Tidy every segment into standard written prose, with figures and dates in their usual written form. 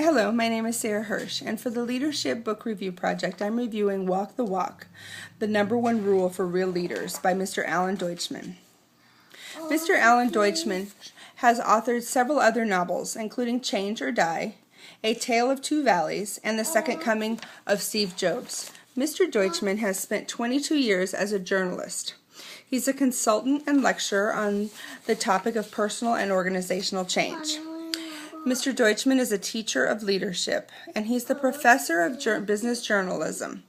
Hello, my name is Sarah Hirsch, and for the Leadership Book Review Project, I'm reviewing Walk the Walk, The #1 Rule for Real Leaders by Mr. Alan Deutschman. Mr. Alan Deutschman has authored several other novels, including Change or Die, A Tale of Two Valleys, and The Second Coming of Steve Jobs. Mr. Deutschman has spent 22 years as a journalist. He's a consultant and lecturer on the topic of personal and organizational change. Mr. Deutschman is a teacher of leadership, and he's the professor of business journalism.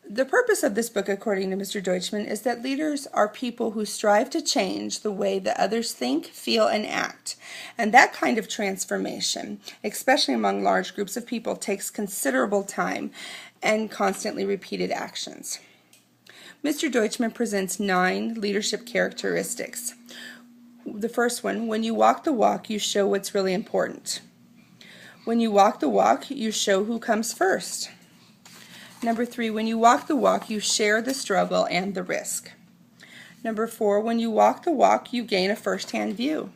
The purpose of this book, according to Mr. Deutschman, is that leaders are people who strive to change the way that others think, feel, and act. And that kind of transformation, especially among large groups of people, takes considerable time and constantly repeated actions. Mr. Deutschman presents 9 leadership characteristics. The first one, when you walk the walk, you show what's really important. When you walk the walk, you show who comes first. Number 3, when you walk the walk, you share the struggle and the risk. Number 4, when you walk the walk, you gain a first-hand view.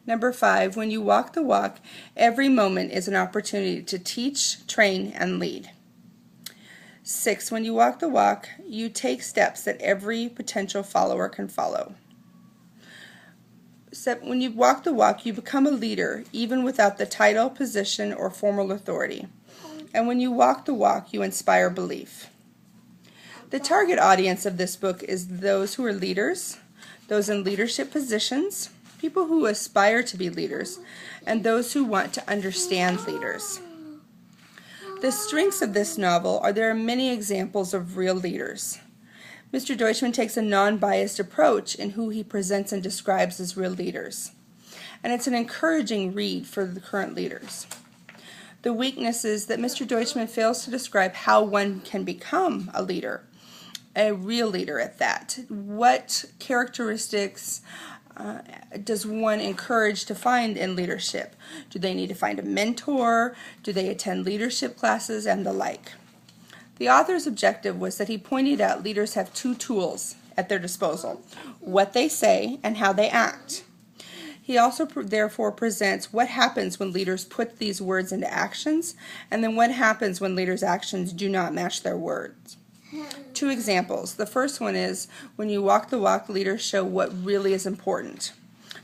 Number 5, when you walk the walk, every moment is an opportunity to teach, train, and lead. 6, when you walk the walk, you take steps that every potential follower can follow. When you walk the walk, you become a leader, even without the title, position, or formal authority. And when you walk the walk, you inspire belief. The target audience of this book is those who are leaders, those in leadership positions, people who aspire to be leaders, and those who want to understand leaders. The strengths of this novel are there are many examples of real leaders. Mr. Deutschman takes a non-biased approach in who he presents and describes as real leaders. And it's an encouraging read for the current leaders. The weakness is that Mr. Deutschman fails to describe how one can become a leader, a real leader at that. What characteristics does one encourage to find in leadership? Do they need to find a mentor? Do they attend leadership classes and the like? The author's objective was that he pointed out leaders have 2 tools at their disposal, what they say and how they act. He also therefore presents what happens when leaders put these words into actions, and then what happens when leaders' actions do not match their words. 2 examples. The first one is, when you walk the walk, leaders show what really is important.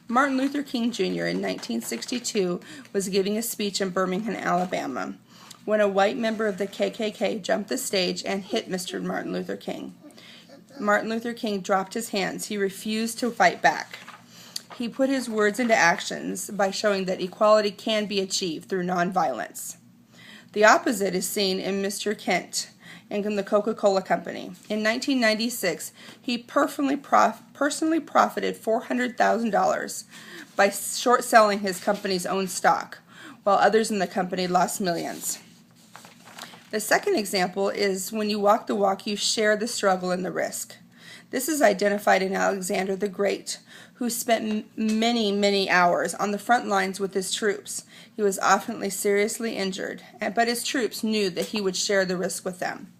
Martin Luther King Jr. in 1962 was giving a speech in Birmingham, Alabama, when a white member of the KKK jumped the stage and hit Mr. Martin Luther King. Martin Luther King dropped his hands. He refused to fight back. He put his words into actions by showing that equality can be achieved through nonviolence. The opposite is seen in Mr. Kent and the Coca-Cola Company. In 1996, he personally profited $400,000 by short-selling his company's own stock, while others in the company lost millions. The second example is, when you walk the walk, you share the struggle and the risk. This is identified in Alexander the Great, who spent many, many hours on the front lines with his troops. He was often seriously injured, but his troops knew that he would share the risk with them.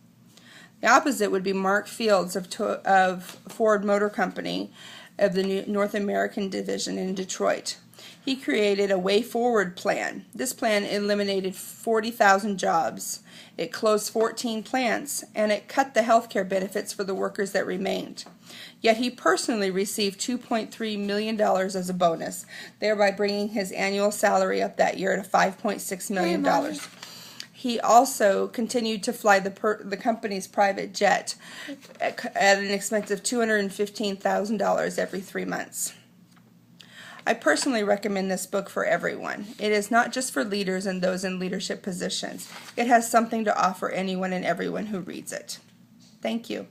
The opposite would be Mark Fields of Ford Motor Company of the North American Division in Detroit. He created a way forward plan. This plan eliminated 40,000 jobs. It closed 14 plants, and it cut the health care benefits for the workers that remained. Yet he personally received $2.3 million as a bonus, thereby bringing his annual salary up that year to $5.6 million. He also continued to fly the company's private jet at an expense of $215,000 every 3 months. I personally recommend this book for everyone. It is not just for leaders and those in leadership positions. It has something to offer anyone and everyone who reads it. Thank you.